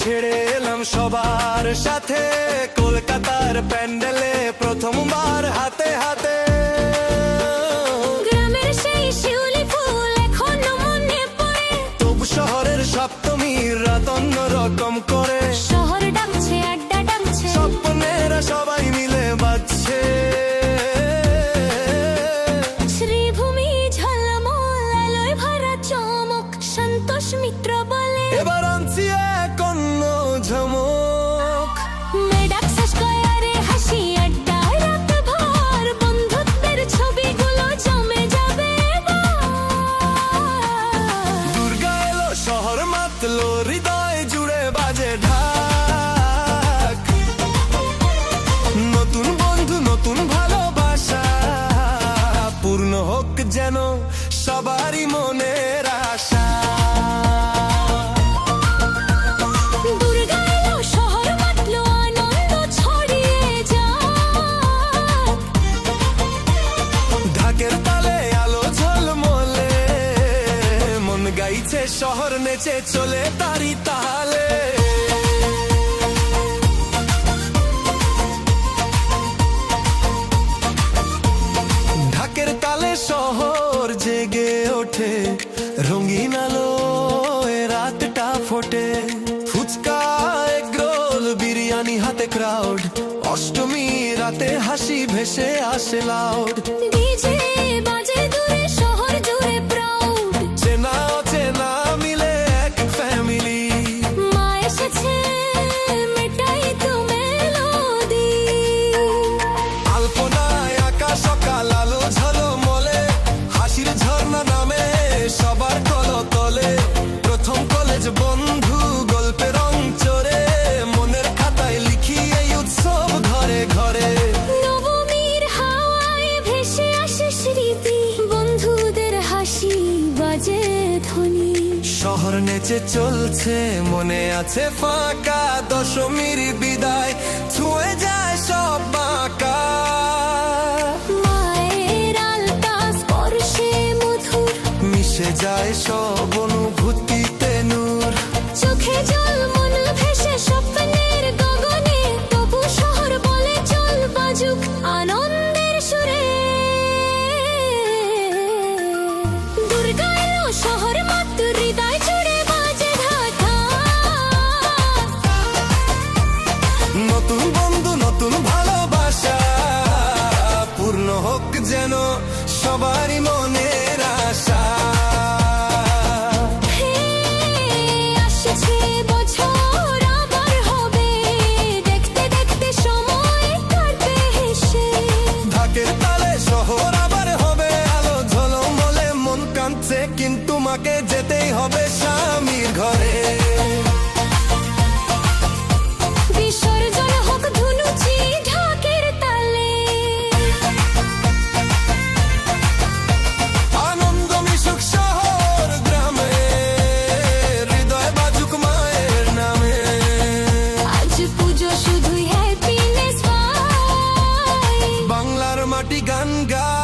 ছেড়ে এলাম সবার সাথে, কলকাতার প্যান্ডেলে প্রথমবার হাতে হাতে। গ্রামের সেই শিউলি ফুল এখনো মনে পড়ে, তবু শহরের সপ্তমীর রাত অন্য রকম করে। শহর ডাকছে, আড্ডা ডাকছে, স্বপ্নেরা সবাই মিলে বাজছে। শ্রীভূমি ঝলমল আলোয় ভরা চমক, সন্তোষ মিত্র বলে এবার আনছি এক অন্য ঝমক। মেডাক স্কয়ারে হাসি আড্ডায় রাত ভর, বন্ধুত্বের ছবিগুলো জমে যাবে এবার। দুর্গা এলো, শহর মাতলো, হৃদয় জুড়ে বাজে ঢাক। নতুন বন্ধু, নতুন ভালোবাসা, পূর্ণ হোক যেন সবারই মনের আশা। দুর্গা এলো, শহর মাতলো, আনন্দ ছড়িয়ে যাক। ঢাকের তালে আলো ঝলমলে, মন গাইছে, শহর নেচে চলে তারি তালে। ঢাকের তালে শহর জেগে ওঠে, রঙিন আলো রাতটা ফোটে। ফুচকা, এগরোল, বিরিয়ানি হাতে ক্রাউড, অষ্টমী রাতে হাসি ভেসে আসে লাউড। ডিজে বাজে দূরে, শহর জুড়ে প্রাউড। চেনা অচেনা মিলে এক ফ্যামিলি, মা এসেছে, মেটাই তো মেলোডি। আলপনায় আঁকা সকাল আলো ঝলমলে, হাসির ঝর্ণা নামে সবার কলতলে। প্রথম কলেজ বন্ধু, গল্পে রং চড়ে, মনের খাতায় লিখি এই উৎসব ঘরে ঘরে। নবমীর হাওয়ায় ভেসে আসে স্মৃতি, বন্ধুদের হাসি বাজে ধ্বনি। শহর নেচে চলছে, মনে আছে ফাঁকা, দশমীর বিদায় ছুঁয়ে যায় সব বাঁকা। মায়ের আলতা স্পর্শে মধুর, মিশে যায় সব অনুভূতিতে নূর। চোখে জল, মন ভেসে স্বপ্নের গগনে, তবু শহর বলে চল বাজুক আনন্দের সুরে। দুর্গা এলো, শহর মাত, হৃদয় জুড়ে বাজে ঢাকা। নতুন বন্ধু, নতুন ভালোবাসা, পূর্ণ হোক যেন সবারই মনের আশা। হে, আসছে বছর আবার হবে, দেখতে দেখতে সময় কাটবে হেসে। ঢাকের তালে শহর আবার হবে আলো ঝলমলে, মন কাঁদছে কিন্তু মাকে যেতেই হবে স্বামীর ঘরে। বিসর্জন হোক ধুনুচি ঢাকের তালে, আনন্দ মিশুক শহর গ্রামে, হৃদয় বাজুক মায়ের নামে। আজ পুজো শুধুই হ্যাপিনেস পাই। বাংলার মাটি গান গায়।